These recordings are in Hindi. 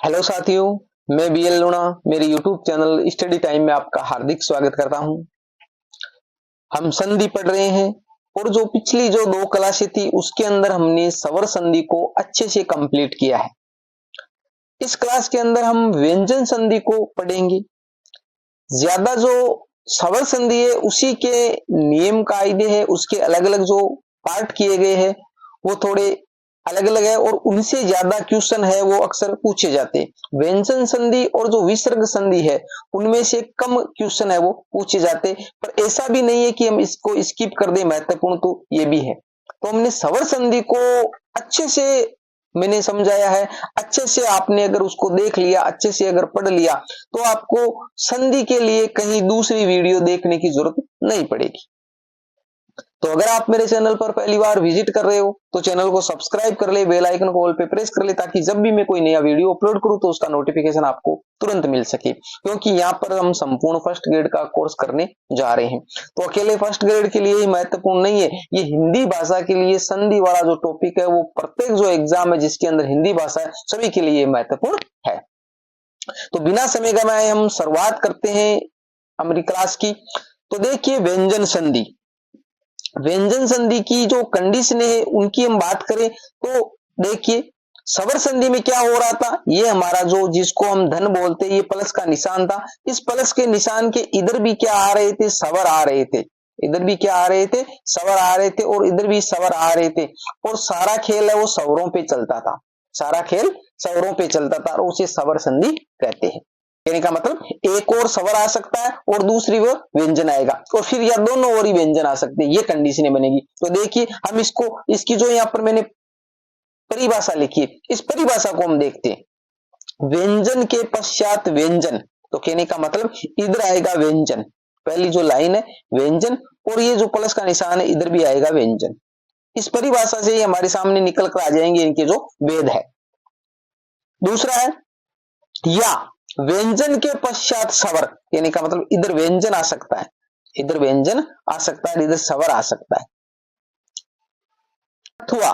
हेलो साथियों, मैं बीएल लूणा मेरे यूट्यूब चैनल स्टडी टाइम में आपका हार्दिक स्वागत करता हूं। हम संधि पढ़ रहे हैं और जो पिछली जो 2 क्लासें थी उसके अंदर हमने स्वर संधि को अच्छे से कंप्लीट किया है। इस क्लास के अंदर हम व्यंजन संधि को पढ़ेंगे। ज्यादा जो स्वर संधि है उसी के नियम कायदे है, उसके अलग अलग जो पार्ट किए गए हैं वो थोड़े अलग अलग है और उनसे ज्यादा क्वेश्चन है वो अक्सर पूछे जाते हैं। व्यंजन संधि और जो विसर्ग संधि है उनमें से कम क्वेश्चन है वो पूछे जाते, पर ऐसा भी नहीं है कि हम इसको स्किप कर दें, महत्वपूर्ण तो ये भी है। तो हमने स्वर संधि को अच्छे से मैंने समझाया है। अच्छे से आपने अगर उसको देख लिया, अच्छे से अगर पढ़ लिया तो आपको संधि के लिए कहीं दूसरी वीडियो देखने की जरूरत नहीं पड़ेगी। तो अगर आप मेरे चैनल पर पहली बार विजिट कर रहे हो तो चैनल को सब्सक्राइब कर ले, बेल आइकन को ऑल पे प्रेस कर ले, ताकि जब भी मैं कोई नया वीडियो अपलोड करूं तो उसका नोटिफिकेशन आपको तुरंत मिल सके। क्योंकि यहाँ पर हम संपूर्ण फर्स्ट ग्रेड का कोर्स करने जा रहे हैं। तो अकेले फर्स्ट ग्रेड के लिए ही महत्वपूर्ण नहीं है, ये हिंदी भाषा के लिए संधि वाला जो टॉपिक है वो प्रत्येक जो एग्जाम है जिसके अंदर हिंदी भाषा है सभी के लिए महत्वपूर्ण है। तो बिना समय गवाए हम शुरुआत करते हैं हमारी क्लास की। तो देखिए, व्यंजन संधि, व्यंजन संधि की जो कंडीशन है उनकी हम बात करें तो देखिए, स्वर संधि में क्या हो रहा था, ये हमारा जो जिसको हम धन बोलते हैं ये प्लस का निशान था। इस प्लस के निशान के इधर भी क्या आ रहे थे, स्वर आ रहे थे। इधर भी क्या आ रहे थे, स्वर आ रहे थे और इधर भी स्वर आ रहे थे। और सारा खेल है वो स्वरों पे चलता था, सारा खेल स्वरों पे चलता था और उसे स्वर संधि कहते हैं। कहने का मतलब एक और स्वर आ सकता है और दूसरी वो व्यंजन आएगा, और फिर या दोनों और ही व्यंजन आ सकते हैं, ये कंडीशनें बनेगी। तो देखिए, हम इसको इसकी जो यहाँ पर मैंने परिभाषा लिखी है, इस परिभाषा को हम देखते हैं। व्यंजन के पश्चात व्यंजन, तो कहने का मतलब इधर आएगा व्यंजन, पहली जो लाइन है व्यंजन, और ये जो प्लस का निशान है इधर भी आएगा व्यंजन। इस परिभाषा से ही हमारे सामने निकल कर आ जाएंगे इनके जो भेद है। दूसरा है या व्यंजन के पश्चात स्वर, यानी का मतलब इधर व्यंजन आ सकता है, इधर व्यंजन आ सकता है, इधर स्वर आ सकता है। अथवा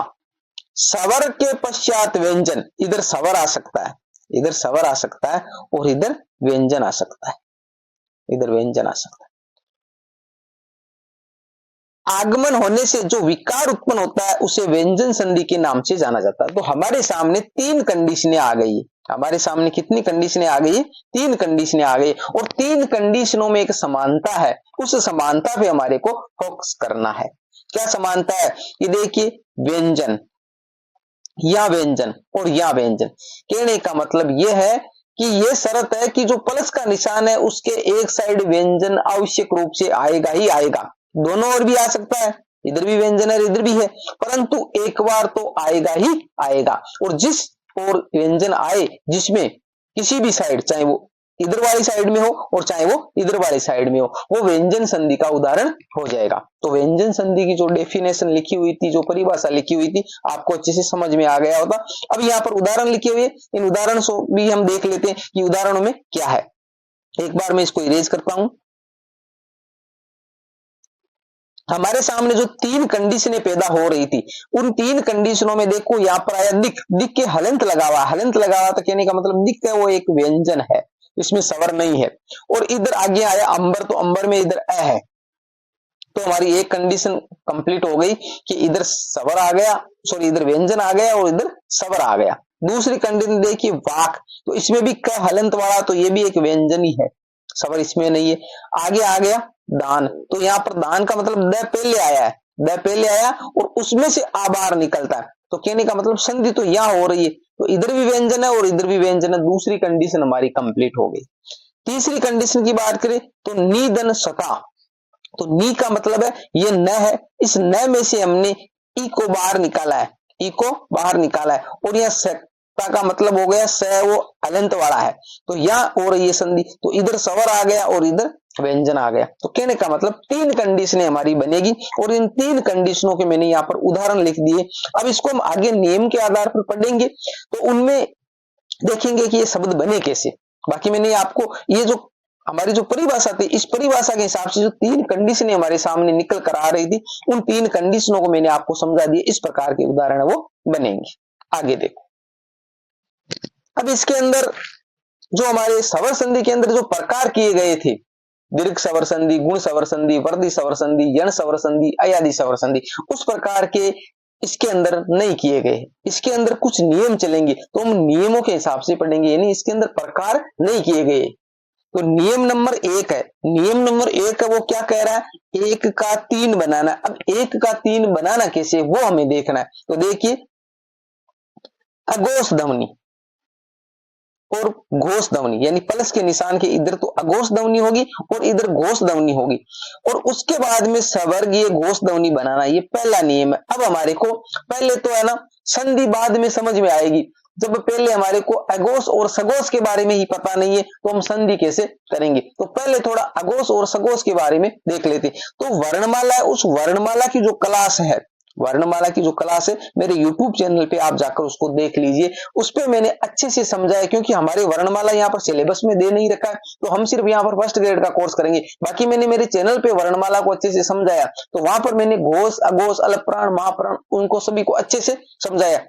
स्वर के पश्चात व्यंजन, इधर स्वर आ सकता है, इधर स्वर आ सकता है और इधर व्यंजन आ सकता है, इधर व्यंजन आ सकता है। आगमन होने से जो विकार उत्पन्न होता है उसे व्यंजन संधि के नाम से जाना जाता है। तो हमारे सामने 3 कंडीशनें आ गई है। हमारे सामने कितनी कंडीशनें आ गई है, 3 कंडीशनें आ गई, और 3 कंडीशनों में एक समानता है, उस समानता पे हमारे को फोकस करना है। क्या समानता है, ये देखिए, व्यंजन या व्यंजन और या व्यंजन। कहने का मतलब यह है कि यह शर्त है कि जो प्लस का निशान है उसके एक साइड व्यंजन आवश्यक रूप से आएगा ही आएगा। दोनों ओर भी आ सकता है, इधर भी व्यंजन है इधर भी है, परंतु एक बार तो आएगा ही आएगा। और जिस और व्यंजन आए जिसमें किसी भी साइड, चाहे वो इधर वाली साइड में हो और चाहे वो इधर वाली साइड में हो, वो व्यंजन संधि का उदाहरण हो जाएगा। तो व्यंजन संधि की जो डेफिनेशन लिखी हुई थी, जो परिभाषा लिखी हुई थी, आपको अच्छे से समझ में आ गया होगा। अब यहाँ पर उदाहरण लिखे हुए, इन उदाहरणों को भी हम देख लेते हैं कि उदाहरणों में क्या है। एक बार मैं इसको इरेज करता हूं। हमारे सामने जो 3 कंडीशनें पैदा हो रही थी, उन 3 कंडीशनों में देखो यहाँ पर आया दिक, दिक के हलंत लगा हुआ, हलंत लगा हुआ, तो कहने का मतलब दिक है वो एक व्यंजन है, इसमें स्वर नहीं है। और इधर आगे आया अंबर, तो अंबर में इधर अ है, तो हमारी एक कंडीशन कंप्लीट हो गई कि इधर स्वर आ गया, सॉरी इधर व्यंजन आ गया और इधर स्वर आ गया। दूसरी कंडीशन देखिए वाक, तो इसमें भी क हलंत वाला, तो ये भी एक व्यंजन ही है, स्वर इसमें नहीं है। आगे आ गया दान, तो यहाँ पर दान का मतलब द पहले आया है, द पहले आया और उसमें से आ बाहर निकलता है, तो कहने का मतलब संधि तो यहां हो रही है, तो इधर भी व्यंजन है और इधर भी व्यंजन है। दूसरी कंडीशन हमारी कंप्लीट हो गई। तीसरी कंडीशन की बात करें तो निधन सता, तो नी का मतलब है ये न है, इस न में से हमने ई को बाहर निकाला है, ई को बाहर निकाला है, और यह सत्ता का मतलब हो गया स, वो अलंत वाला है, तो यहां हो रही है संधि, तो इधर स्वर आ गया और इधर व्यंजन आ गया। तो कहने का मतलब 3 कंडीशनें हमारी बनेगी, और इन 3 कंडीशनों के मैंने यहाँ पर उदाहरण लिख दिए। अब इसको हम आगे नियम के आधार पर पढ़ेंगे, तो उनमें देखेंगे कि ये शब्द बने कैसे। बाकी मैंने आपको ये जो हमारी जो परिभाषा थी, इस परिभाषा के हिसाब से जो 3 कंडीशनें हमारे सामने निकल कर आ रही थी, उन 3 कंडीशनों को मैंने आपको समझा दिया। इस प्रकार के उदाहरण वो बनेंगे। आगे देखो, अब इसके अंदर जो हमारे स्वर संधि के अंदर जो प्रकार किए गए थे, दीर्घ स्वर संधि, गुण स्वर संधि, वर्धी स्वर संधि, यण स्वर संधि, अयादि स्वर संधि, उस प्रकार के इसके अंदर नहीं किए गए। इसके अंदर कुछ नियम चलेंगे तो हम नियमों के हिसाब से पढ़ेंगे, यानी इसके अंदर प्रकार नहीं किए गए। तो नियम नंबर 1 है, नियम नंबर 1 है वो क्या कह रहा है, 1 का 3 बनाना। अब 1 का 3 बनाना कैसे वो हमें देखना है। तो देखिए, अघोष ध्वनि और घोष ध्वनि, यानी प्लस के निशान के इधर तो अघोष ध्वनि होगी और इधर घोष ध्वनि होगी, और उसके बाद में सवर्गीय घोष ध्वनि बनाना, ये पहला नियम है। अब हमारे को पहले तो है ना संधि बाद में समझ में आएगी, जब पहले हमारे को अघोष और सघोष के बारे में ही पता नहीं है तो हम संधि कैसे करेंगे। तो पहले थोड़ा अघोष और सघोष के बारे में देख लेते। तो वर्णमाला है, उस वर्णमाला की जो क्लास है, वर्णमाला की जो क्लास है मेरे YouTube चैनल पे आप जाकर उसको देख लीजिए, उस पे मैंने अच्छे से समझाया, क्योंकि हमारे वर्णमाला यहाँ पर सिलेबस में दे नहीं रखा है, तो हम सिर्फ यहाँ पर फर्स्ट ग्रेड का कोर्स करेंगे। बाकी मैंने मेरे चैनल पे वर्णमाला को अच्छे से समझाया, तो वहां पर मैंने घोष, अघोष, अलप्राण, महाप्राण उनको सभी को अच्छे से समझाया।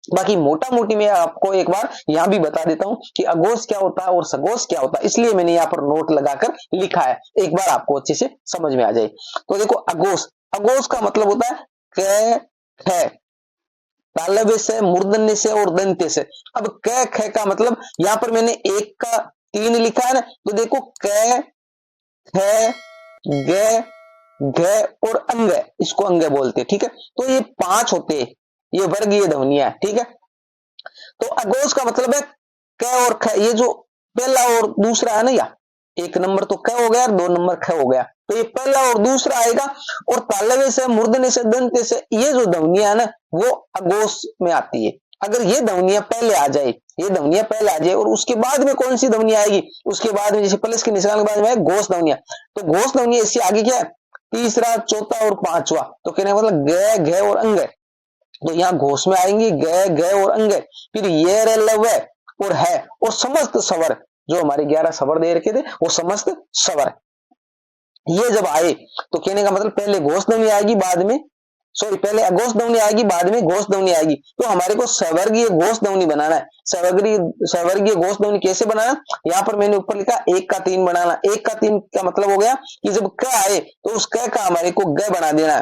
बाकी मोटा मोटी मैं आपको एक बार यहाँ भी बता देता हूँ कि अघोष क्या होता है और सघोष क्या होता है, इसलिए मैंने यहाँ पर नोट लगाकर लिखा है, एक बार आपको अच्छे से समझ में आ जाए। तो देखो, अघोष, अघोष का मतलब होता है क ख, तालव्य से, मूर्धन्य से और दंत्य से। अब क ख का मतलब यहां पर मैंने 1 का 3 लिखा है ना, तो देखो क ख ग घ और अंग, इसको अंग बोलते हैं, ठीक है। तो ये 5 होते हैं, ये वर्गीय ध्वनियां, ठीक है। तो अघोष का मतलब है क और ख, ये जो पहला और दूसरा है ना, या 1 नंबर तो क हो गया और 2 नंबर ख हो गया, तो ये पहला और दूसरा आएगा। और तालव्य से, मूर्धन्य से, दंत्य से, ये जो ध्वनियां है ना वो अघोष में आती है। अगर ये ध्वनियां पहले आ जाए, ये ध्वनियां पहले आ जाए और उसके बाद में कौन सी ध्वनि आएगी, उसके बाद में जैसे प्लस के निशान के बाद में है घोष ध्वनियां, तो घोष ध्वनि इससे आगे क्या है, तीसरा, चौथा और पांचवा। तो कहने का मतलब ग, घ और अंग, तो यहाँ घोष में आएंगे ग, घ और अंग, फिर ये रे, लव और है, और समस्त स्वर जो हमारे 11 स्वर दे रखे थे वो समस्त स्वर, ये जब आए तो कहने का मतलब पहले घोष ध्वनि आएगी, बाद में पहले अघोष ध्वनि आएगी, बाद में घोष ध्वनि आएगी। तो हमारे को सवर्गीय घोष ध्वनि बनाना है। सवर्गीय घोष ध्वनि कैसे बनाना, यहाँ पर मैंने ऊपर लिखा 1 का 3 बनाना। 1 का 3 का मतलब हो गया कि जब क आए तो उस क का हमारे को ग बना देना है,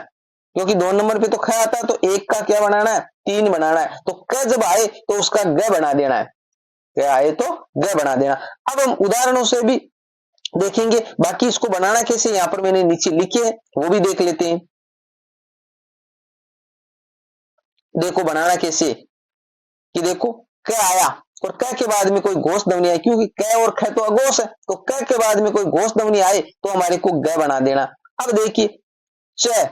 क्योंकि 2 नंबर पे तो ख आता है, तो 1 का क्या बनाना है, 3 बनाना है। तो क जब आए तो उसका ग बना देना है, क्या आए तो ग बना देना। अब हम उदाहरणों से भी देखेंगे, बाकी इसको बनाना कैसे यहाँ पर मैंने नीचे लिखे हैं वो भी देख लेते हैं। देखो बनाना कैसे, कि देखो क आया और क के बाद में कोई घोष ध्वनि आई, क्योंकि क और ख तो अघोष है, तो क के बाद में कोई घोष ध्वनि आए तो हमारे को ग बना देना। अब देखिए च,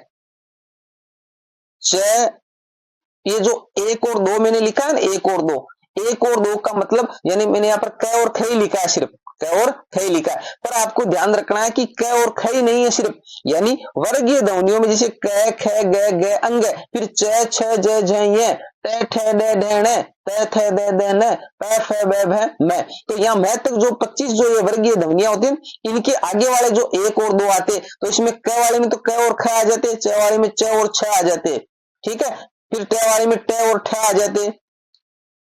ये जो 1 और 2 मैंने लिखा है ना, 1 और 2, 1 और 2 का मतलब, यानी मैंने यहाँ पर क और ख ही लिखा है, सिर्फ क और ख ही लिखा है, पर आपको ध्यान रखना है कि क और ख ही नहीं है सिर्फ, यानी वर्गीय ध्वनियों में जैसे क, ख, ग, घ, अंग, फिर च, छ, ज, झ, य, ट, ठ, ड, ढ, ण, त, थ, द, द, न, प, फ, ब, भ, म। तो यहाँ मैं तक जो 25 जो ये वर्गीय ध्वनियां होती हैं, इनके आगे वाले जो 1 और 2 आते, तो इसमें क वाले में तो क और ख आ जाते, च वाले में च और छ आ जाते, ठीक है। फिर ट वाले में ट और ठ आ जाते,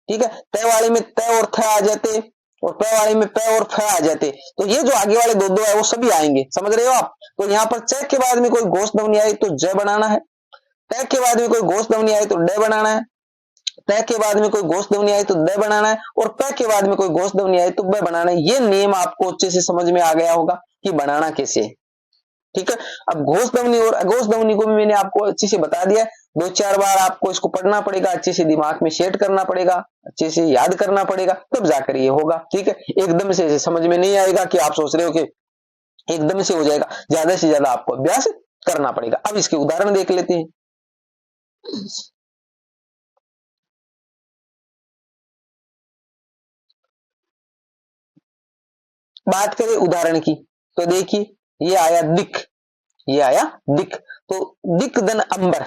ठीक है। त वाले में त और थ आ जाते, और प वाले में प और फ आ जाते। तो ये जो आगे वाले 2 है वो सभी आएंगे, समझ रहे हो आप। तो यहाँ पर च के बाद में कोई घोष ध्वनि आई तो ज बनाना है, त के बाद में कोई घोष ध्वनि आई तो ड बनाना है, त के बाद में कोई घोष ध्वनि आई तो द बनाना है, और प के बाद में कोई घोष ध्वनि आई तो ब बनाना है। ये नियम आपको अच्छे से समझ में आ गया होगा कि बनाना कैसे है, ठीक है। अब घोष ध्वनि और अघोष ध्वनि को भी मैंने आपको अच्छे से बता दिया है। 2-4 बार आपको इसको पढ़ना पड़ेगा, अच्छे से दिमाग में सेट करना पड़ेगा, अच्छे से याद करना पड़ेगा, तब जाकर ये होगा, ठीक है। एकदम से समझ में नहीं आएगा कि आप सोच रहे हो कि एकदम से हो जाएगा, ज्यादा से ज्यादा आपको अभ्यास करना पड़ेगा। अब इसके उदाहरण देख लेते हैं। बात करें उदाहरण की, तो देखिए ये आया दिक, ये आया दिक, तो दिक दन अंबर,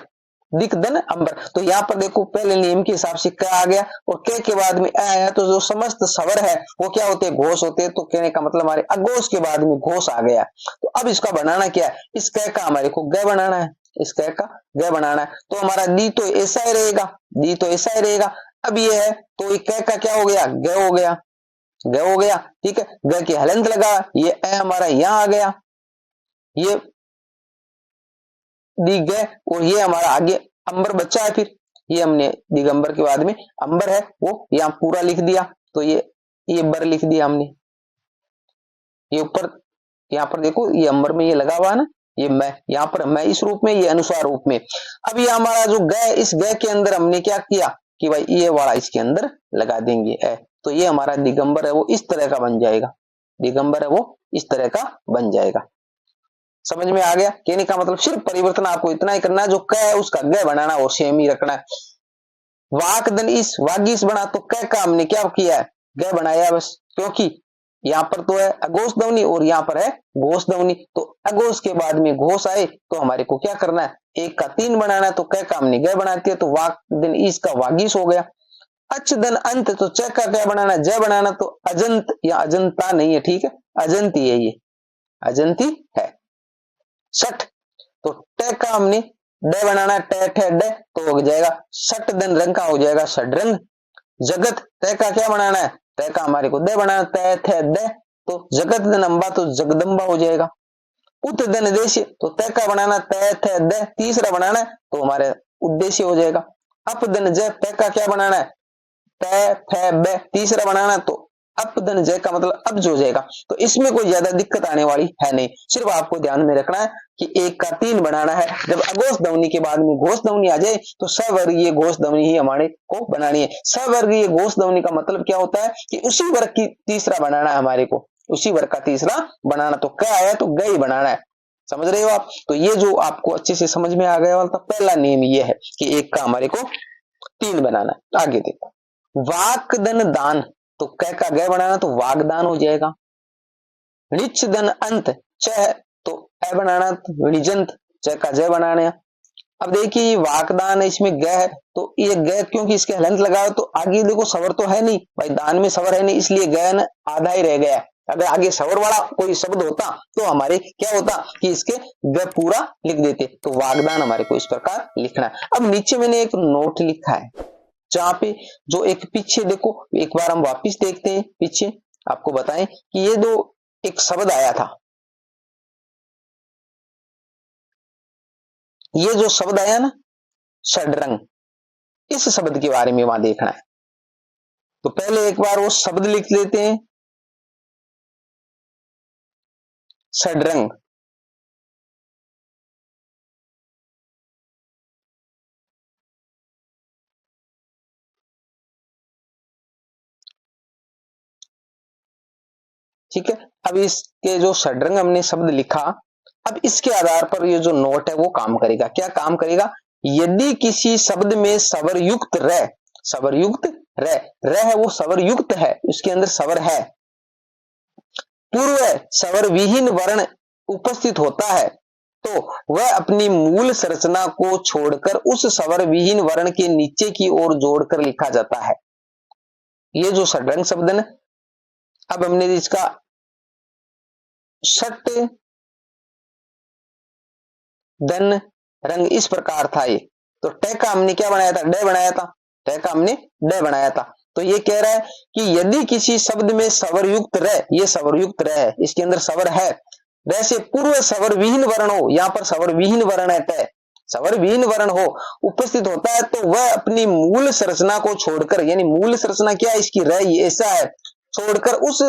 दिक दन अंबर। तो यहाँ पर देखो पहले नियम के हिसाब से क आ गया और क के बाद में अ आया, तो जो समस्त स्वर है वो क्या होते हैं, घोष होते हैं। तो कहने का मतलब हमारे अघोष के बाद में घोष आ गया। तो अब इसका बनाना क्या है, इस क का हमारे को ग बनाना है, इस क का ग बनाना है। तो हमारा दी तो ऐसा ही रहेगा, दी तो ऐसा ही रहेगा। अब ये है तो ये क का क्या हो गया, ग हो गया, ग हो गया। ठीक है, ग की हलंत लगा, ये ए हमारा यहां आ गया, ये दिग और ये हमारा आगे अंबर बच्चा है। फिर ये हमने दिगंबर के बाद में अंबर है वो यहां पूरा लिख दिया, तो ये बर लिख दिया हमने। ये ऊपर यहाँ पर देखो ये अंबर में ये लगा हुआ है ना, ये मैं यहाँ पर मैं इस रूप में, ये अनुस्वार रूप में। अब ये हमारा जो ग, इस ग के अंदर हमने क्या किया कि भाई ये वाला इसके अंदर लगा देंगे ए, तो ये हमारा दिगंबर है वो इस तरह का बन जाएगा, दिगंबर है वो इस तरह का बन जाएगा। समझ में आ गया? कहने का मतलब सिर्फ परिवर्तन आपको इतना ही करना है, जो क है उसका ग बनाना और सेम ही रखना है। वाकदन इस वागीस बना, तो क का हमने क्या किया है, ग बनाया बस, क्योंकि यहाँ पर तो है अघोष ध्वनि और यहाँ पर है घोष ध्वनि, तो अघोष के बाद में घोष आए तो हमारे को क्या करना है, एक का तीन बनाना है, तो क का हमने ग बना दिया, तो वाकदन इस का वागीस हो गया। अचदन अंत, तो च का क्या बनाना है, ज बनाना, तो अजंत या अजंता नहीं है, ठीक है, अजंती है, ये अजंती है। सठ, तो ट का हमने ड बनाना है, ट ठ ड, तो हो जाएगा सठ दन रंग का हो जाएगा षडरंग। जगत, त का क्या बनाना है, त का हमारे को द बनाना, त थ द, तो जगत दन अम्बा, तो जगदम्बा हो जाएगा। उत दन देश, तो त का बनाना त थ द, तीसरा बनाना है तो हमारे उद्देश्य हो जाएगा। अप दन ज, प का क्या बनाना है, त फ ब, तीसरा बनाना, तो अपदन जय का मतलब अब्ज हो जाएगा। तो इसमें कोई ज्यादा दिक्कत आने वाली है नहीं, सिर्फ आपको ध्यान में रखना है कि एक का तीन बनाना है। जब अघोष ध्वनि के बाद में घोष ध्वनि आ जाए तो सवर्गीय घोष ध्वनि ही हमारे को बनानी है। सवर्गीय घोष ध्वनि का मतलब क्या होता है कि उसी वर्ग की तीसरा बनाना है हमारे को, उसी वर्ग का तीसरा बनाना, तो क आया तो ग ही बनाना है। समझ रहे हो आप? तो ये जो आपको अच्छे से समझ में आ गया वाला पहला नियम ये है कि एक का हमारे को तीन बनाना है। आगे देखो, वाकदन दान, तो क का ग बनाना, तो वागदान हो जाएगा। ऋच धन अंत, च तो अ बनाना, तो ऋजंत, च का ज बनाना। अब देखिए वाकदान है, इसमें ग है, तो ये ग क्योंकि इसके हलंत लगा तो आगे देखो सवर तो है नहीं भाई, दान में सवर है नहीं, इसलिए ग न आधा ही रह गया। अगर आगे सवर वाला कोई शब्द होता तो हमारे क्या होता कि इसके ग पूरा लिख देते, तो वागदान हमारे को इस प्रकार लिखना है। अब नीचे मैंने एक नोट लिखा है जहां पे जो एक पीछे देखो, एक बार हम वापिस देखते हैं पीछे, आपको बताएं कि ये दो एक शब्द आया था, ये जो शब्द आया ना षडरंग, इस शब्द के बारे में वहां देखना है। तो पहले एक बार वो शब्द लिख लेते हैं, षडरंग। ठीक है, अब इसके जो षडरंग हमने शब्द लिखा, अब इसके आधार पर ये जो नोट है वो काम करेगा। क्या काम करेगा, यदि किसी शब्द में सवर युक्त रह, सवर युक्त रह है वो सवर युक्त है, उसके अंदर सवर है, पूर्व सवर विहीन वर्ण उपस्थित होता है, तो वह अपनी मूल संरचना को छोड़कर उस सवर विहीन वर्ण के नीचे की ओर जोड़कर लिखा जाता है। ये जो षडरंग शब्द है, अब हमने इसका षट धन रंग इस प्रकार था ये, तो ट का हमने क्या बनाया था, ड बनाया था, ट का हमने ड बनाया था। तो ये कह रहा है कि यदि किसी शब्द में सवर युक्त रह, ये सवर युक्त रह है, इसके अंदर सवर है, वैसे पूर्व सवर विहीन वर्ण हो, यहाँ पर सवर विहीन वर्ण है, ट सवर विहीन वर्ण हो उपस्थित होता है, तो वह अपनी मूल संरचना को छोड़कर, यानी मूल संरचना क्या इसकी रह ऐसा है, छोड़कर उस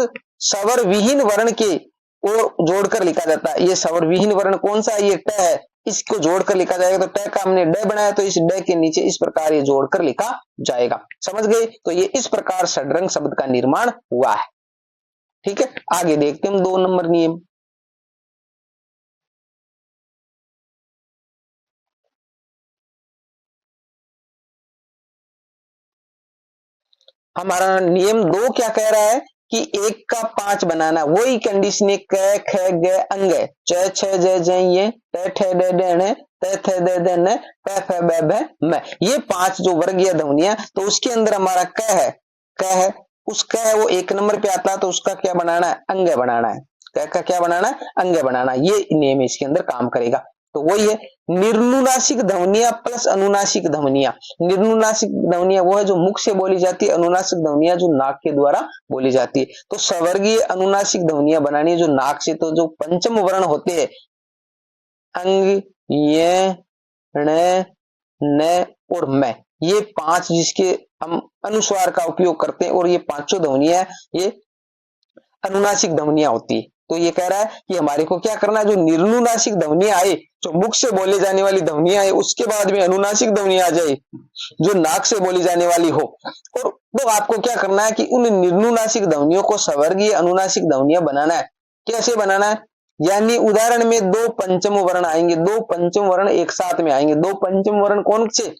सवर विहीन वर्ण के और जोड़कर लिखा जाता है। ये सवर विहीन वर्ण कौन सा है, ये ट है, इसको जोड़कर लिखा जाएगा, तो ट का हमने ड बनाया, तो इस ड के नीचे इस प्रकार ये जोड़कर लिखा जाएगा। समझ गए? तो ये इस प्रकार षडरंग शब्द का निर्माण हुआ है। ठीक है, आगे देखते हैं 2 नंबर नियम। हमारा नियम 2 क्या कह रहा है कि 1 का 5 बनाना, वही कंडीशन है, क ख ग अंग, च छ ज ज ये, ट ठ ड ड न, त थ द द न, प फ ब भ म, ये 5 जो वर्गीय ध्वनियां, तो उसके अंदर हमारा क है, क है, उस क है वो 1 नंबर पे आता है, तो उसका क्या बनाना है, अंग बनाना है। क का क्या बनाना है, अंग बनाना, ये नियम इसके अंदर काम करेगा। तो वही है निर्नुनासिक ध्वनिया प्लस अनुनासिक ध्वनिया। निर्नुनासिक ध्वनिया वो है जो मुख से बोली जाती है, अनुनासिक ध्वनिया जो नाक के द्वारा बोली जाती है। तो स्वर्गीय अनुनासिक ध्वनिया बनानी है जो नाक से, तो जो पंचम वर्ण होते हैं अंग, ये, ण, न और मैं, ये 5 जिसके हम अनुस्वार का उपयोग करते हैं और ये पांचों ध्वनिया ये अनुनासिक ध्वनिया होती है। तो ये कह रहा है कि हमारे को क्या करना है, जो निर्नुनासिक ध्वनिया आए, जो मुख से बोले जाने वाली ध्वनिया आए, उसके बाद में अनुनासिक ध्वनिया आ जाए जो नाक से बोली जाने वाली हो, और तो आपको क्या करना है कि उन निर्नुनासिक ध्वनियों को स्वर्गीय अनुनासिक ध्वनिया बनाना है। कैसे बनाना है, यानी उदाहरण में 2 पंचम वर्ण आएंगे, 2 पंचम वर्ण एक साथ में आएंगे। 2 पंचम वर्ण कौन से,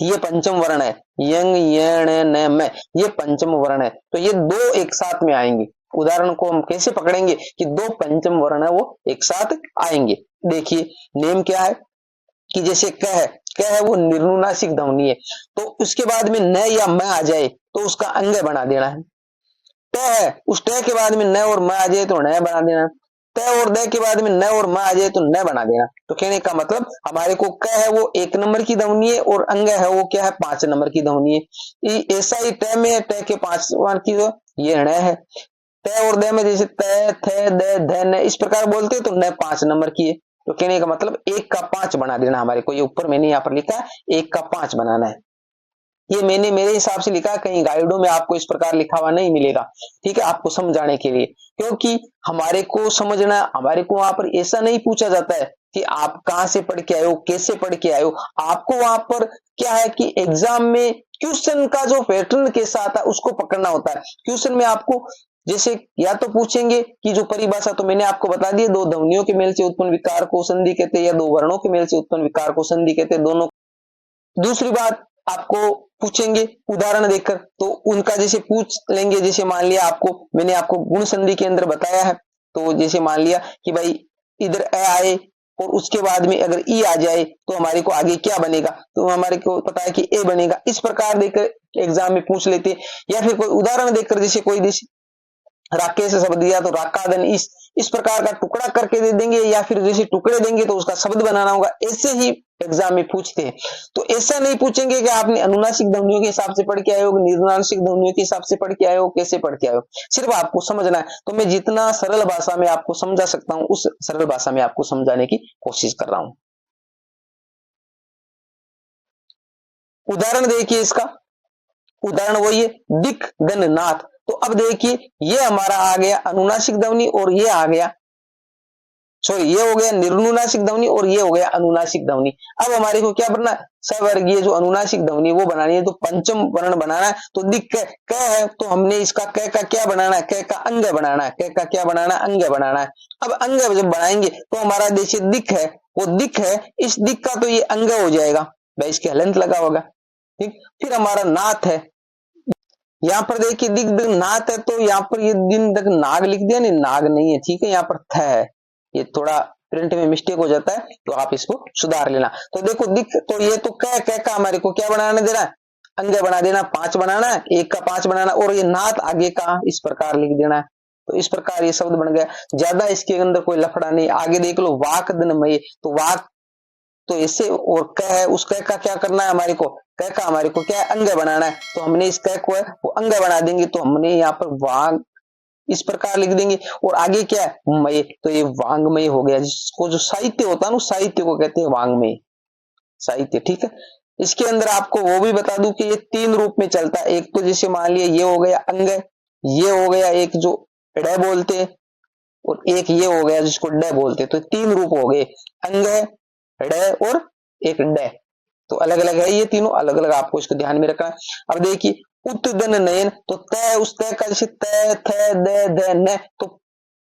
ये पंचम वर्ण है, यंग, यण, न, मैं, ये पंचम वर्ण है। तो ये 2 एक साथ में आएंगे। उदाहरण को हम कैसे पकड़ेंगे कि 2 पंचम वर्ण है वो एक साथ आएंगे। देखिए नेम क्या है कि जैसे क है वो निर्नुनासिक ध्वनि है, तो उसके बाद में न या म आ जाए तो उसका अंग बना देना है। त है, उस ट के बाद में न और म आ जाए तो न बना देना। त और द के बाद में न और म आ जाए तो न बना देना। तो कहने का मतलब हमारे को क है वो 1 नंबर की ध्वनि है और अंग है वो क्या है 5 नंबर की ध्वनि है। ऐसा ही ट में ट के 5 की जो ये ण है। त और द में जैसे त, थ, द, ध, न इस प्रकार बोलते तो न 5 नंबर की है। तो कहने का मतलब 1 का 5 बना देना हमारे को। ये ऊपर मैंने यहाँ पर लिखा है 1 का 5 बनाना है। ये मैंने मेरे हिसाब से लिखा, कहीं गाइडों में आपको इस प्रकार लिखा हुआ नहीं मिलेगा, ठीक है, आपको समझाने के लिए। क्योंकि हमारे को समझना, हमारे को वहां पर ऐसा नहीं पूछा जाता है कि आप कहां से पढ़ के आए हो, कैसे पढ़ के आए हो। आपको वहां पर क्या है कि एग्जाम में क्वेश्चन का जो पैटर्न कैसा आता है उसको पकड़ना होता है। क्वेश्चन में आपको जैसे या तो पूछेंगे कि जो परिभाषा तो मैंने आपको बता दी, 2 ध्वनियों के मेल से उत्पन्न विकार को संधि कहते हैं, या 2 वर्णों के मेल से उत्पन्न विकार को संधि कहते हैं, दोनों। दूसरी बात आपको पूछेंगे उदाहरण देकर, तो उनका जैसे पूछ लेंगे। जैसे मान लिया आपको मैंने आपको गुण संधि के अंदर बताया है, तो जैसे मान लिया कि भाई इधर ए आए और उसके बाद में अगर ई आ जाए तो हमारे को आगे क्या बनेगा, तो हमारे को पता है कि ए बनेगा। इस प्रकार देकर एग्जाम में पूछ लेते। या फिर कोई उदाहरण देकर, जैसे कोई जैसे राकेश शब्द दिया तो राकादन इस प्रकार का टुकड़ा करके दे देंगे, या फिर जैसे टुकड़े देंगे तो उसका शब्द बनाना होगा। ऐसे ही एग्जाम में पूछते हैं। तो ऐसा नहीं पूछेंगे कि आपने अनुनासिक ध्वनियों के हिसाब से पढ़ के आए हो, निर्नुनासिक ध्वनियों के हिसाब से पढ़ के आए हो, कैसे पढ़ के आए हो, सिर्फ आपको समझना है। तो मैं जितना सरल भाषा में आपको समझा सकता हूं उस सरल भाषा में आपको समझाने की कोशिश कर रहा हूं। उदाहरण देखिए इसका, उदाहरण वही है दिक धन नाथ। तो अब देखिए ये हमारा आ गया अनुनासिक ध्वनि और ये आ गया, सॉरी ये हो गया निर्नुनासिक ध्वनि और ये हो गया अनुनासिक ध्वनि। अब हमारे को क्या बनना है, सवर्गीय जो अनुनासिक ध्वनि वो बनानी है। तो पंचम वर्ण बनाना है। तो दिक क है तो हमने इसका क का क्या बनाना है, क का अंग बनाना है। क का क्या बनाना है, अंग बनाना है। अब अंग जब बनाएंगे तो हमारा देखिए दिक है, वो दिक है, इस दिक का तो ये अंग हो जाएगा भाई, इसके हलंत लगा होगा, ठीक। फिर हमारा नाथ है, यहाँ पर देखिए दिग दग नाथ है, तो यहाँ पर ये दिन दग नाग लिख दिया, नहीं नाग नहीं है, ठीक है, यहाँ पर थ है। ये थोड़ा प्रिंट में मिस्टेक हो जाता है तो आप इसको सुधार लेना। तो देखो दिख, तो ये तो क का हमारे को क्या बनाने देना है, अंग बना देना, 5 बनाना है, 1 का 5 बनाना, और ये नाथ आगे का इस प्रकार लिख देना है। तो इस प्रकार ये शब्द बन गया। ज्यादा इसके अंदर कोई लफड़ा नहीं। आगे देख लो वाक दनमय, तो वाक तो इससे, और क है उस क का क्या करना है हमारे को, क का हमारे को क्या है, अंग बनाना है। तो हमने इस क को है वो अंग बना देंगे। तो हमने यहाँ पर वाग इस प्रकार लिख देंगे, और आगे क्या है मय, तो ये वांगमय हो गया। जिसको जो साहित्य होता है ना, साहित्य को कहते हैं वांगमय, साहित्य, ठीक है। इसके अंदर आपको वो भी बता दूं कि ये 3 रूप में चलता है। एक तो जैसे मान लिया ये हो गया अंग, ये हो गया एक जो ड बोलते हैं, और एक ये हो गया जिसको ड बोलते हैं। तो 3 रूप हो गए, अंग है, ड और एक ड। तो अलग अलग है, ये तीनों अलग अलग, आपको इसको ध्यान में रखना है। अब देखिए उत्दन नयन, तो तय उस तय का जैसे तय थ द ध न, तो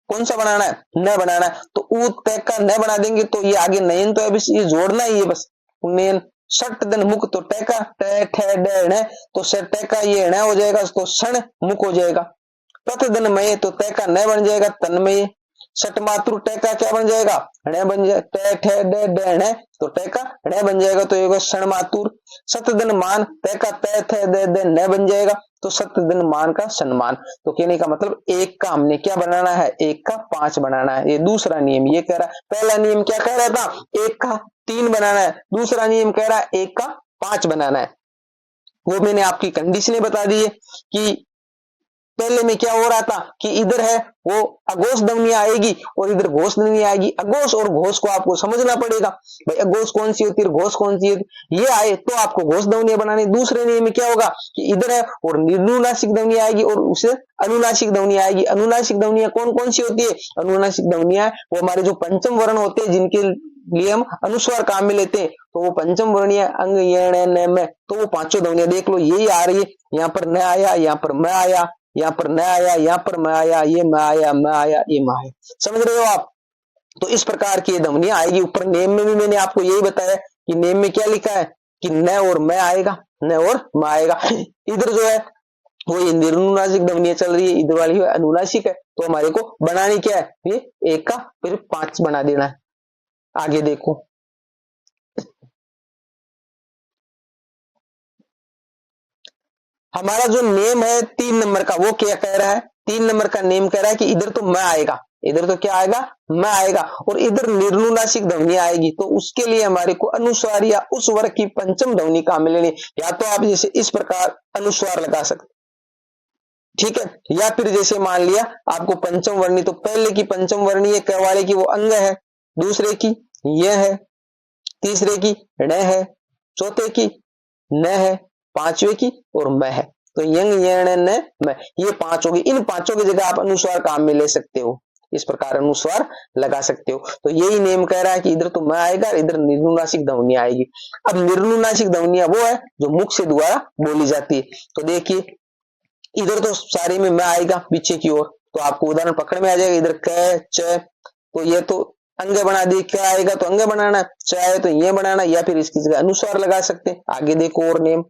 कौन सा बनाना है, न बनाना है। तो उ तय का न बना देंगे, तो ये आगे नयन तो है, बस ये जोड़ना ही है बस, नयन। षट दन मुख, तो ट का ट ठ ड ण, तो ट का ये ण हो जाएगा, तो क्षण मुख हो जाएगा। तथ दन मय, तो तय का न बन जाएगा तन्मय। सट मातृ ट का क्या बन जाएगा, ण बन जाएगा, ट ठ ड ड ण, तो ट का ण बन जाएगा, तो ये क्षण मातुर। सतधन मान, त का त थ द द न बन जाएगा, तो सतधन मान का सम्मान। तो कहने का मतलब एक का हमने क्या बनाना है, एक का 5 बनाना है। ये दूसरा नियम ये कह रहा है। पहला नियम क्या कह रहा था, एक का 3 बनाना है। दूसरा नियम कह रहा है एक का 5 बनाना है। वो मैंने आपकी कंडीशनें बता दी है कि पहले में क्या हो रहा था कि इधर है वो अघोष ध्वनि आएगी और इधर घोष ध्वनि आएगी। अघोष और घोष को आपको समझना पड़ेगा, भाई अघोष कौन सी होती है, घोष कौन सी होती है। ये आए तो आपको घोष ध्वनि बनानी। दूसरे नियम में क्या होगा कि इधर है और निर्नुनासिक ध्वनि आएगी और उसे अनुनासिक ध्वनि आएगी। अनुनासिक ध्वनियां कौन कौन सी होती है, अनुनासिक ध्वनियां वो हमारे जो पंचम वर्ण होते हैं जिनके लिए हम अनुस्वार काम में लेते हैं, तो वो पंचम वर्णीय अंग यण न में, तो वो पांचों ध्वनियां देख लो यही आ रही है। यहाँ पर न आया, यहाँ पर मैं आया, यहाँ पर न आया, यहाँ पर मैं आया, ये मैं आया, मैं आया, ये मैं आया। समझ रहे हो आप। तो इस प्रकार की ध्वनियां आएगी। ऊपर नेम में भी मैंने आपको यही बताया कि नेम में क्या लिखा है कि न और मैं आएगा, न और मैं आएगा। इधर जो है वो ये निर्नुनासिक ध्वनियां चल रही है, इधर वाली अनुनासिक है। तो हमारे को बनानी क्या है, ये एक का फिर 5 बना देना है। आगे देखो, हमारा जो नेम है 3 नंबर का, वो क्या कह रहा है, 3 नंबर का नेम कह रहा है कि इधर तो मैं आएगा, इधर तो क्या आएगा, मैं आएगा, और इधर निर्नुनासिक ध्वनि आएगी। तो उसके लिए हमारे को अनुस्वार या उस वर्ग की पंचम ध्वनि काम में लेनी। या तो आप जैसे इस प्रकार अनुस्वार लगा सकते, ठीक है, या फिर जैसे मान लिया आपको पंचम वर्णी, तो पहले की पंचम वर्णी है वाले की वो अंग है, दूसरे की यह है, तीसरे की ण है, चौथे की न है, पांचवे की और मैं है। तो यंग यण न मैं, ये 5 होगी। इन 5 की जगह आप अनुस्वार काम में ले सकते हो, इस प्रकार अनुस्वार लगा सकते हो। तो यही नेम कह रहा है कि इधर तो मैं आएगा, इधर निर्नुनासिक ध्वनि आएगी। अब निर्नुनासिक ध्वनियां वो है जो मुख से द्वारा बोली जाती है। तो देखिए इधर तो सारे में मैं आएगा पीछे की ओर, तो आपको उदाहरण पकड़ में आ जाएगा। इधर क च, तो ये तो अंग बना दी, क्या आएगा तो अंग बनाना, चाहे तो ये बनाना, या फिर इसकी जगह अनुस्वार लगा सकते हैं। आगे देखो और नेम,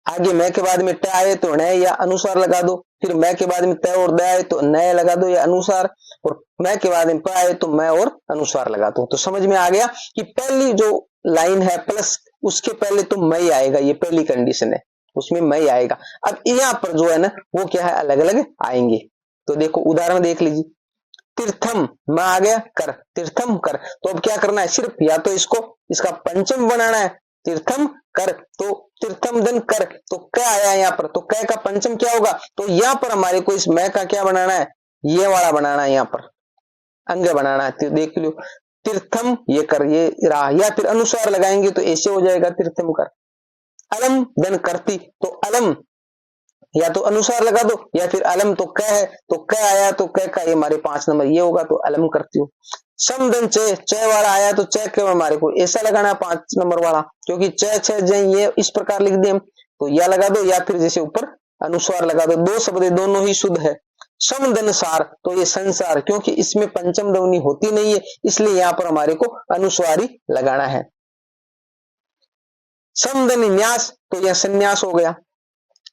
आगे मैं के बाद में ट आए तो न या अनुस्वार लगा दो, फिर मैं के बाद में त और द आए तो न लगा दो या अनुस्वार, और मैं के बाद में प आए तो मैं और अनुस्वार लगा दो। तो समझ में आ गया कि पहली जो लाइन है प्लस उसके पहले तो मैं ही आएगा, ये पहली कंडीशन है, उसमें मैं ही आएगा। अब यहाँ पर जो है ना वो क्या है, अलग अलग आएंगे। तो देखो उदाहरण देख लीजिए, तीर्थम मैं आ गया कर, तीर्थम कर, तो अब क्या करना है, सिर्फ या तो इसको इसका पंचम बनाना है, तीर्थम कर, तो तीर्थम धन कर, तो क्या आया यहाँ पर, तो क का पंचम क्या होगा, तो यहाँ पर हमारे को इस मैं का क्या बनाना है, ये वाला बनाना है, यहाँ पर अंग बनाना है। तो देख लो तीर्थम ये कर, ये रहा, या फिर अनुस्वार लगाएंगे तो ऐसे हो जाएगा तीर्थम कर। अलम धन करती, तो अलम या तो अनुसार लगा दो, या फिर अलम तो क है, तो क आया तो क का ये हमारे 5 नंबर ये होगा, तो अलम करती हूँ। समदन च वाला आया तो च के हमारे को ऐसा लगाना है 5 नंबर वाला, क्योंकि च छ ये इस प्रकार लिख दिए हम, तो या लगा दो, या फिर जैसे ऊपर अनुस्वार लगा दो। 2 शब्द दोनों ही शुद्ध है। समदन सार, तो ये संसार, क्योंकि इसमें पंचम ध्वनि होती नहीं है, इसलिए यहाँ पर हमारे को अनुस्वार ही लगाना है। समदन न्यास, तो यह संन्यास हो गया।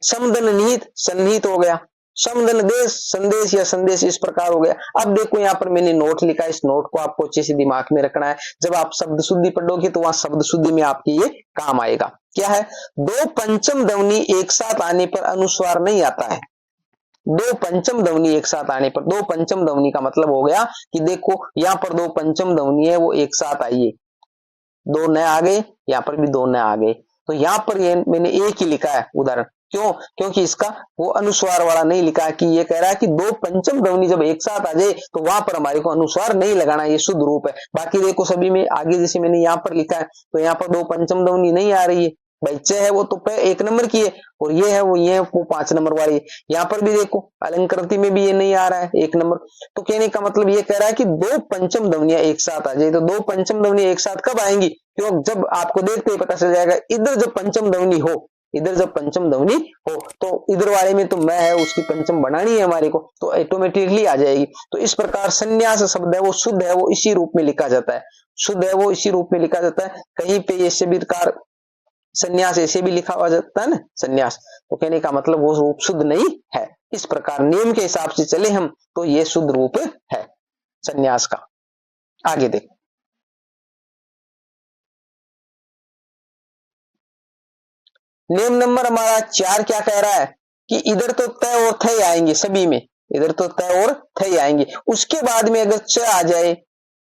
समदन निहित, सन्निहित हो गया। समदन देश, संदेश या संदेश, इस प्रकार हो गया। अब देखो यहाँ पर मैंने नोट लिखा है, इस नोट को आपको अच्छे से दिमाग में रखना है। जब आप शब्द शुद्धि पढ़ोगे तो वहां शब्द शुद्धि में आपकी ये काम आएगा। क्या है, 2 पंचम ध्वनि एक साथ आने पर अनुस्वार नहीं आता है। 2 पंचम ध्वनि एक साथ आने पर, 2 पंचम ध्वनि का मतलब हो गया कि देखो यहाँ पर 2 पंचम ध्वनि है वो एक साथ आई है, 2 न आ गए, यहाँ पर भी 2 न आ गए। तो यहाँ पर ये मैंने एक ही लिखा है उदाहरण, क्यों, क्योंकि इसका वो अनुस्वार वाला नहीं लिखा है, कि ये कह रहा है कि 2 पंचम ध्वनि जब एक साथ आ जाए तो वहां पर हमारे को अनुस्वार नहीं लगाना, ये शुद्ध रूप है। बाकी देखो सभी में आगे जैसे मैंने यहाँ पर लिखा है, तो यहाँ पर 2 पंचम ध्वनि नहीं आ रही है, भाई च है वो तो 1 नंबर की है, और ये है वो 5 नंबर वाली है। यहाँ पर भी देखो अलंकृति में भी ये नहीं आ रहा है 1 नंबर। तो कहने का मतलब ये कह रहा है कि 2 पंचम ध्वनियां एक साथ आ जाए। तो 2 पंचम ध्वनियां एक साथ कब आएंगी, क्यों, जब आपको देखते ही पता चल जाएगा इधर जब पंचम ध्वनि हो, इधर जब पंचम ध्वनि हो, तो इधर वाले में तो मैं है उसकी पंचम बनानी है हमारे को, तो ऑटोमेटिकली आ जाएगी। तो इस प्रकार संन्यास शब्द है वो शुद्ध है, वो इसी रूप में लिखा जाता है, शुद्ध है वो इसी रूप में लिखा जाता है। कहीं पे ऐसे भी संन्यास ऐसे भी लिखा हुआ जाता है ना, संन्यास, तो कहने का मतलब वो रूप शुद्ध नहीं है। इस प्रकार नियम के हिसाब से चले हम तो ये शुद्ध रूप है संन्यास का। आगे देखो, नियम नंबर हमारा 4 क्या कह रहा है कि इधर तो तय और थे आएंगे सभी में, इधर तो तय और थे आएंगे। उसके बाद में अगर च आ जाए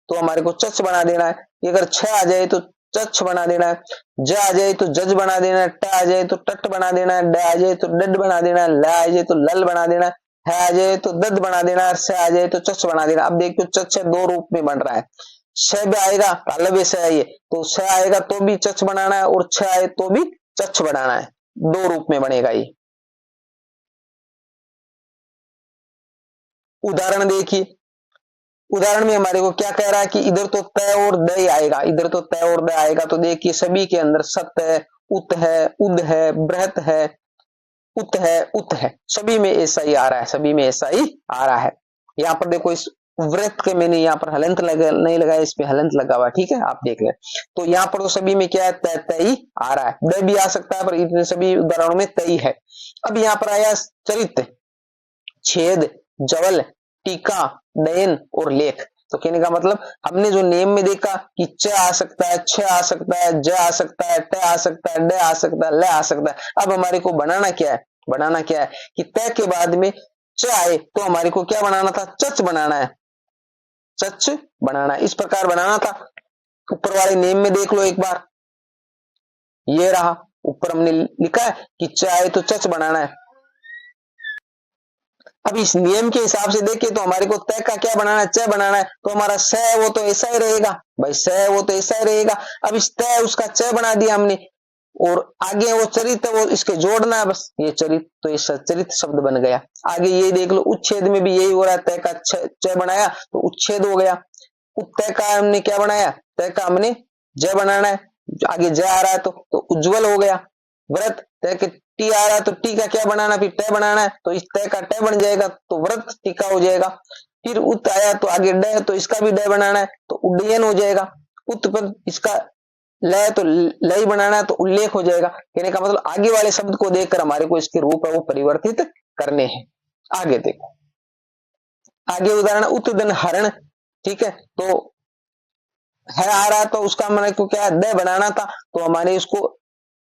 तो हमारे को चच बना देना है, अगर छ आ जाए तो चच बना देना है, ज आ जाए तो जज बना देना है, ट आ जाए तो टट बना देना है, ड आ जाए तो डड बना देना है, ल आ जाए तो लल बना देना है, है आ जाए तो दद बना देना है, स आ जाए तो चच बना देना। अब देखो चच 2 रूप में बन रहा है, श भी आएगा अलग से है ये तो श आएगा तो भी चच बनाना है और छ आए तो भी चच बनाना है, 2 रूप में बनेगा ये। उदाहरण देखिए, उदाहरण में हमारे को क्या कह रहा है कि इधर तो तय और दय आएगा, इधर तो तय और दय आएगा तो देखिए सभी के अंदर सत है, उत है, उद है, बृहत है, उत है, उत है, सभी में ऐसा ही आ रहा है, सभी में ऐसा ही आ रहा है। यहाँ पर देखो इस व्रत के मैंने यहाँ पर हलंत नहीं लगाया, इस पे हलंत लगा हुआ, ठीक है आप देख लें। तो यहाँ पर तो सभी में क्या है, तय तय ही आ रहा है, दय भी आ सकता है पर इतने सभी उदाहरणों में तय है। अब यहाँ पर आया चरित, छेद, जवल, टीका, नयन और लेख। तो कहने का मतलब हमने जो नेम में देखा कि च आ सकता है, छ आ सकता है, ज आ सकता है, ट आ सकता है, ड आ सकता है, ल आ सकता है। अब हमारे को बनाना क्या है, बनाना क्या है कि तय के बाद में च आए तो हमारे को क्या बनाना था, चच बनाना है, चच बनाना है, इस प्रकार बनाना था। ऊपर वाले नेम में देख लो एक बार, ये रहा ऊपर हमने लिखा है कि च आए तो चच बनाना है। अब इस नियम के हिसाब से देखें तो हमारे को तय का क्या बनाना है, च बनाना है, तो हमारा स है वो तो ऐसा ही रहेगा भाई, स है वो तो ऐसा ही रहेगा। अब इस तय उसका च बना दिया हमने और आगे वो चरित है वो इसके जोड़ना है, बस ये चरित, तो ये चरित शब्द बन गया। आगे ये देख लो, उच्छेद में भी यही हो रहा है, तय का च बनाया तो उच्छेद हो गया। तय का हमने क्या बनाया, तय का हमने ज बनाना है, आगे ज आ रहा है तो उज्जवल हो गया। व्रत, तय के टी आ रहा है तो टी का क्या बनाना, फिर तय बनाना है तो इस तय का तय बन जाएगा तो व्रत टीका हो जाएगा। फिर उत आया तो आगे ड है तो इसका भी ड बनाना है तो उड्डयन हो जाएगा। उत पर इसका लय तो लय बनाना है तो उल्लेख हो जाएगा। कहने का मतलब आगे वाले शब्द को देखकर हमारे को इसके रूप है वो परिवर्तित करने हैं। आगे देखो, आगे उदाहरण उत्तदन हरण, ठीक है, तो है आ रहा तो उसका हमारे को क्या द बनाना था तो हमारे उसको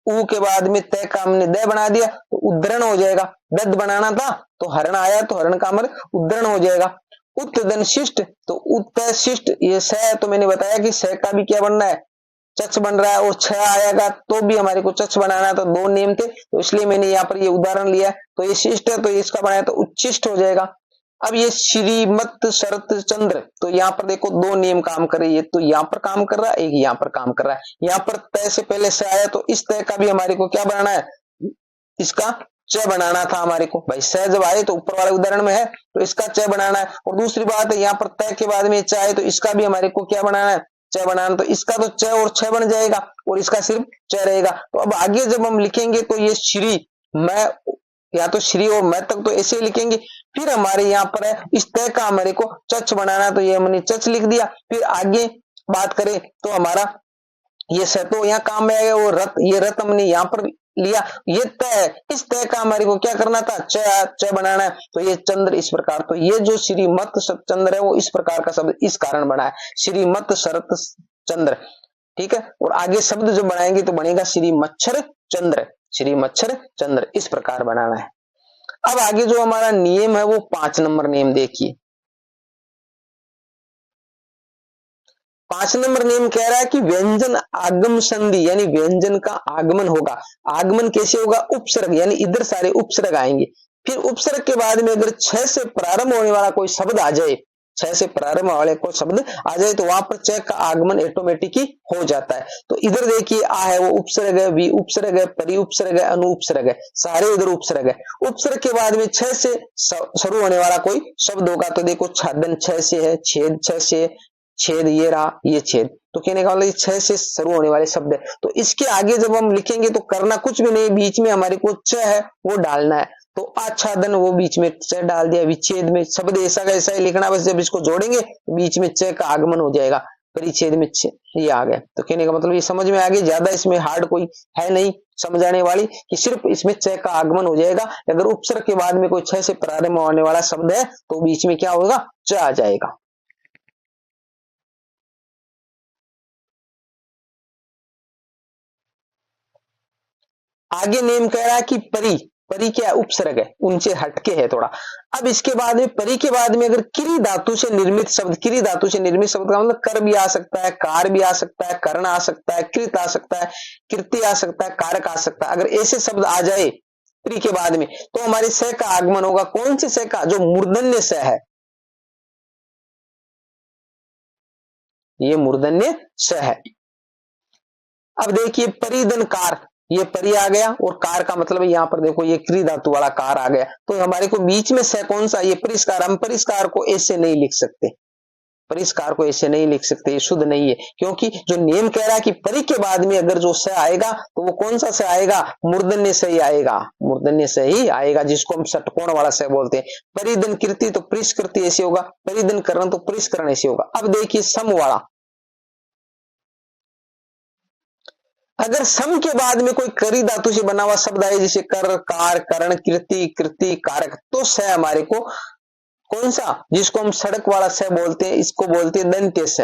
ऊ के बाद में तय का हमने द बना दिया तो उद्धरण हो जाएगा। दद बनाना था तो हरण आया तो हरण का हमारे उद्धरण हो जाएगा। उत्तदन शिष्ट, तो उत्तर शिष्ट ये स तो मैंने बताया कि स का भी क्या बनना है, चच बन रहा है और छ आएगा तो भी हमारे को चच बनाना, तो 2 नियम थे तो इसलिए मैंने यहाँ पर ये उदाहरण लिया। तो ये शिष्ट है तो इसका बनाया तो उच्चिष्ट हो जाएगा। अब ये श्रीमत शरत चंद्र, तो यहाँ पर देखो 2 नियम काम कर रही है, तो यहाँ पर काम कर रहा है, एक यहाँ पर काम कर रहा है। यहाँ पर तय से पहले से आया तो इस तय का भी हमारे को क्या बनाना है, इसका च बनाना था हमारे को भाई। स जब आए तो ऊपर वाले उदाहरण में है तो इसका च बनाना है। और दूसरी बात है यहाँ पर तय के बाद में च आए तो इसका भी हमारे को क्या बनाना है, च बनाना, तो इसका तो च और छ बन जाएगा और इसका सिर्फ च रहेगा। तो अब आगे जब हम लिखेंगे तो ये श्री, मैं या तो श्री और मैं तक तो ऐसे लिखेंगे। फिर हमारे यहाँ पर है इस तय का हमारे को चच बनाना, तो ये हमने चच लिख दिया। फिर आगे बात करें तो हमारा ये स तो यहाँ काम में आएगा, वो रत, ये रत हमने यहाँ पर लिया। ये तय, इस तय का हमारे को क्या करना था, च बनाना है, तो ये चंद्र इस प्रकार। तो ये जो श्रीमत चंद्र है वो इस प्रकार का शब्द इस कारण बना है, श्रीमत शरत चंद्र, ठीक है। और आगे शब्द जो बनाएंगे तो बनेगा श्री मच्छर चंद्र, श्री मच्छर चंद्र, इस प्रकार बनाना है। अब आगे जो हमारा नियम है वो 5 नंबर नियम देखिए। 5 नंबर नियम कह रहा है कि व्यंजन आगम संधि, यानी व्यंजन का आगमन होगा। आगमन कैसे होगा, उपसर्ग, यानी इधर सारे उपसर्ग आएंगे। फिर उपसर्ग के बाद में अगर 6 से प्रारंभ होने वाला कोई शब्द आ जाए, 6 से प्रारंभ वाले कोई शब्द आ जाए तो वहां पर च का आगमन ऑटोमेटिक ही हो जाता है। तो इधर देखिए आ है वो उपसर्ग है, वी उपसर्ग है, परि उपसर्ग है, अनु उपसर्ग है, सारे इधर उपसर्ग है। उपसर्ग के बाद में 6 से शुरू होने वाला कोई शब्द होगा तो देखो छादन 6 से है, छेद 6 से, छेद ये रहा, ये छेद, तो कहने का मतलब 6 से शुरू होने वाले शब्द है। तो इसके आगे जब हम लिखेंगे तो करना कुछ भी नहीं, बीच में हमारे को च है वो डालना है। तो आच्छादन वो बीच में च डाल दिया, विच्छेद में शब्द ऐसा का ऐसा ही लिखना, बस जब इसको जोड़ेंगे तो बीच में च का आगमन हो जाएगा। परिच्छेद में छ, ये आ गया। तो कहने का मतलब ये समझ में आ गई, ज्यादा इसमें हार्ड कोई है नहीं समझाने वाली, कि सिर्फ इसमें च का आगमन हो जाएगा। अगर उपसर्ग के बाद में कोई छ से प्रारंभ होने वाला शब्द है तो बीच में क्या होगा, च आ जाएगा। आगे नेम कह रहा है कि परी, परी क्या उपसर्ग है, उनसे हटके है थोड़ा। अब इसके बाद में परी के बाद में अगर किरी धातु से निर्मित शब्द, किरी धातु से निर्मित शब्द का मतलब कर भी आ सकता है, कार भी आ सकता है, कर्ण आ सकता है, कृत आ सकता है, कृति आ सकता है, कारक आ सकता है। अगर ऐसे शब्द आ जाए परी के बाद में तो हमारे स का आगमन होगा। कौन से स का, जो मूर्धन्य स है, ये मूर्धन्य स है। अब देखिए परिधन कार, ये परी आ गया और कार का मतलब है, यहां पर देखो ये क्री धातु वाला कार आ गया। तो हमारे को बीच में स कौन सा, ये परिष्कार। हम परिष्कार को ऐसे नहीं लिख सकते, परिष्कार को ऐसे नहीं लिख सकते, ये शुद्ध नहीं है। क्योंकि जो नियम कह रहा है कि परी के बाद में अगर जो स आएगा तो वो कौन सा स आएगा, मूर्धन्य से ही आएगा, मूर्धन्य से ही आएगा, जिसको हम षटकोण वाला स बोलते हैं। परिधन कृति तो परिष्कृति ऐसे होगा, परिधन करण तो परिष्करण ऐसे होगा। अब देखिए सम वाला, अगर सम के बाद में कोई करी धातु से बना हुआ शब्द आए, जैसे कर, कार, करण, कृति, कृति, कारक, तो स हमारे को कौन सा, जिसको हम सड़क वाला स बोलते हैं, इसको बोलते हैं दंत्य स,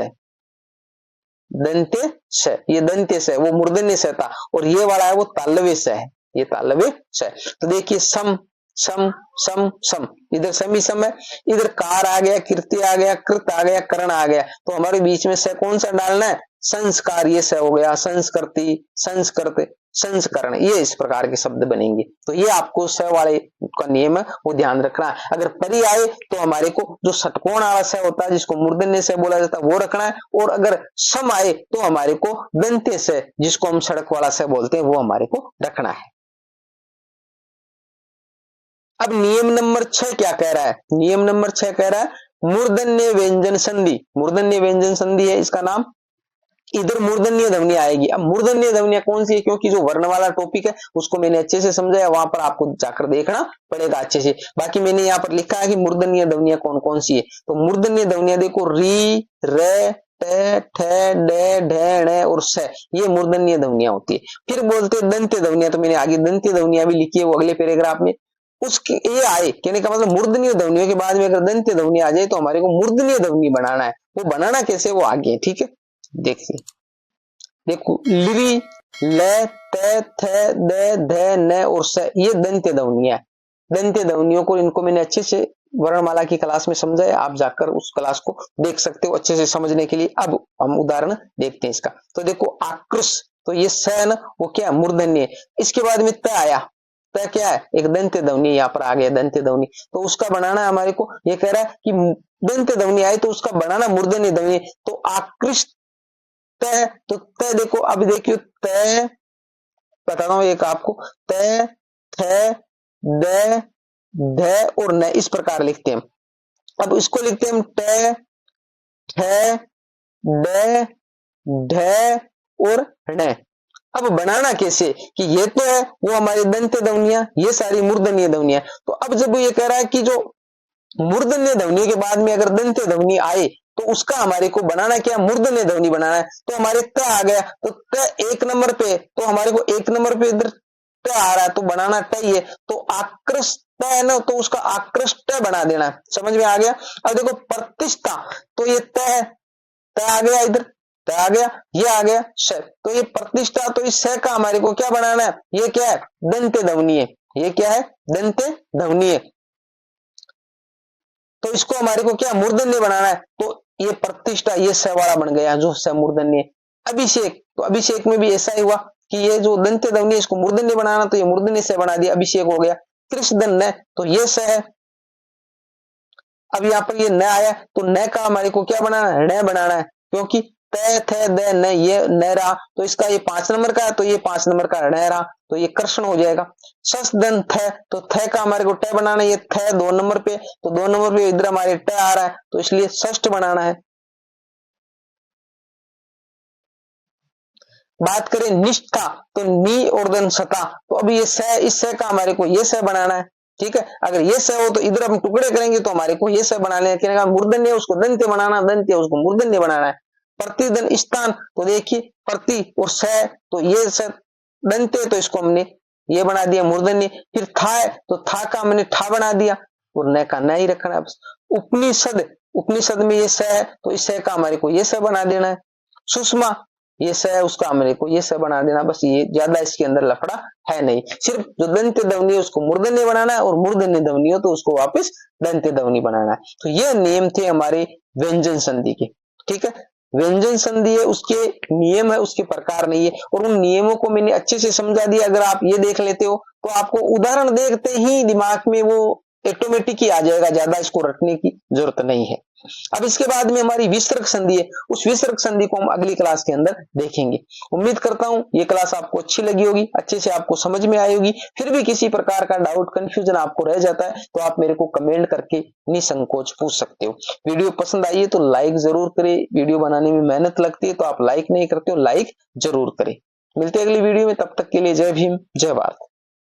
दंत्य स। ये दंत्य स, वो मूर्धन्य स था, और ये वाला है वो तालव्य स है, ये तालव्य स। तो देखिए सम सम सम सम, इधर सम ही सम है, इधर कार आ गया, कृति आ गया, कृत आ गया, करण आ गया। तो हमारे बीच में स कौन सा डालना है, संस्कार, ये स हो गया, संस्कृति, संस्कृत, संस्करण, ये इस प्रकार के शब्द बनेंगे। तो ये आपको स वाले का नियम है वो ध्यान रखना है। अगर परी आए तो हमारे को जो षटकोण वाला स होता है, जिसको मूर्धन्य स बोला जाता है, वो रखना है। और अगर सम आए तो हमारे को दंत्य स, जिसको हम सड़क वाला स बोलते हैं, वो हमारे को रखना है। अब नियम नंबर 6 क्या कह रहा है, नियम नंबर 6 कह रहा है मूर्धन्य व्यंजन संधि। मूर्धन्य व्यंजन संधि है इसका नाम, इधर मूर्धन्य ध्वनि आएगी। अब मूर्धन्य ध्वनियां कौन सी है, क्योंकि जो वर्ण वाला टॉपिक है उसको मैंने अच्छे से समझाया, वहां पर आपको जाकर देखना पड़ेगा अच्छे से। बाकी मैंने यहाँ पर लिखा है कि मूर्धन्य ध्वनियां कौन कौन सी है। तो मूर्धन्य ध्वनियां देखो, री, रे, टे, ठे, डे, ढे, णे और स, ये मूर्धन्य ध्वनियां होती है। फिर बोलते हैं दंत्य ध्वनियां, तो मैंने आगे दंत्य ध्वनियां भी लिखी है, वो अगले पैराग्राफ में। उसके ये आए, कहने का मतलब मूर्धन्य ध्वनियों के बाद में अगर दंत्य ध्वनि आ जाए तो हमारे को मूर्धन्य ध्वनि बनाना है। वो बनाना कैसे, वो आगे, ठीक है, देखिए। देखो लिरी, ले, ते, थे, दे, धे, न और स, ये दंत्य ध्वनियां। दंत्य ध्वनियों को, इनको मैंने अच्छे से वर्णमाला की क्लास में समझाया, आप जाकर उस क्लास को देख सकते हो अच्छे से समझने के लिए। अब हम उदाहरण देखते हैं इसका। तो देखो आकृष, तो ये स है ना, वो क्या मूर्धन्य। इसके बाद में त आया, त क्या है, एक दंत्य ध्वनि यहाँ पर आ गया, दंत्य ध्वनि। तो उसका बनाना है हमारे को, ये कह रहा है कि दंत्य ध्वनि आए तो उसका बनाना मूर्धन्य ध्वनि। तो आकृष्ट तय, तो तय देखो, अब देखियो तय, बताता हूं एक आपको, तय, थे, दे, धे और न, इस प्रकार लिखते हैं। अब इसको लिखते हैं हम टे, ठे, डे, ढे और न। अब बनाना कैसे, कि ये तो है वो हमारी दंत्य ध्वनियां, ये सारी मूर्धन्य ध्वनियां। तो अब जब ये कह रहा है कि जो मूर्धन्य ध्वनि के बाद में अगर दंत्य ध्वनि आए तो उसका हमारे को बनाना क्या, मूर्धन्य ध्वनि बनाना है। तो हमारे त आ गया, तो त एक नंबर पे, तो हमारे को एक नंबर पे इधर त आ रहा है, तो बनाना ट ही है। तो आकृष्ट है ना, तो उसका आकृष्ट बना देना है, समझ में आ गया। अब देखो प्रतिष्ठा, तो ये त है, त आ गया इधर, त आ गया, ये आ गया श, तो ये प्रतिष्ठा, तो इस श का हमारे को क्या बनाना है, ये क्या है, दंत्य ध्वनि है, ये क्या है, दंत्य ध्वनि है। तो इसको हमारे को क्या मूर्धन्य बनाना है, तो ये प्रतिष्ठा, ये स वाला बन गया, जो स मूर्धन्य। अभिषेक, तो अभिषेक में भी ऐसा ही हुआ कि ये जो दंत्य ध्वनि है इसको मूर्धन्य बनाना, तो ये मूर्धन्य से बना दिया, अभिषेक हो गया। कृष्ण, तो ये स है। अब यहाँ पर ये न आया, तो न का हमारे को क्या बनाना है, न बनाना है, क्योंकि तय, थे, दे, न, ये न रहा, तो इसका ये 5 नंबर का है, तो ये 5 नंबर का न रहा, तो ये कृष्ण हो जाएगा। सस्दन थे, तो थे का हमारे को ट बनाना है, ये थे 2 नंबर पे, तो 2 नंबर पे इधर हमारे ट आ रहा है, तो इसलिए षष्ठ बनाना है। बात करें निष्ठा, तो नी और दन सता, तो अभी ये स, इस स का हमारे को ये स बनाना है, ठीक है। अगर ये स हो तो इधर हम टुकड़े करेंगे तो हमारे को ये स बनाने, मूर्धन्य उसको दंत्य बनाना, दंत्य उसको मूर्धन्य बनाना है। प्रतिदन स्थान, तो देखिए प्रति और स, तो ये सर दंते, तो इसको हमने ये बना दिया मूर्धन्य। फिर था, तो था का हमने ठा बना दिया और न का न ही रखना है बस। उपनिषद, उपनिषद में ये स है, तो इस स का हमारे को ये स बना देना है। सुषमा, ये स है, उसका हमारे को ये स बना देना, बस ये ज्यादा इसके अंदर लफड़ा है नहीं। सिर्फ जो दंत्य ध्वनि है उसको मूर्धन्य बनाना है और मूर्धन्य ध्वनि हो तो उसको वापस दंत्य ध्वनि बनाना है। तो ये नियम थे हमारे व्यंजन संधि के। ठीक है, व्यंजन संधि है, उसके नियम है, उसके प्रकार नहीं है, और उन नियमों को मैंने अच्छे से समझा दिया। अगर आप ये देख लेते हो तो आपको उदाहरण देखते ही दिमाग में वो ऑटोमेटिक ही आ जाएगा, ज्यादा इसको रटने की जरूरत नहीं है। अब इसके बाद में हमारी विसर्ग संधि है, उस विसर्ग संधि को हम अगली क्लास के अंदर देखेंगे। उम्मीद करता हूं ये क्लास आपको अच्छी लगी होगी, अच्छे से आपको समझ में आई होगी। फिर भी किसी प्रकार का डाउट, कंफ्यूजन आपको रह जाता है तो आप मेरे को कमेंट करके निसंकोच पूछ सकते हो। वीडियो पसंद आई है तो लाइक जरूर करें, वीडियो बनाने में मेहनत लगती है तो आप लाइक नहीं करते हो, लाइक जरूर करें। मिलते हैं अगली वीडियो में, तब तक के लिए जय भीम, जय भारत।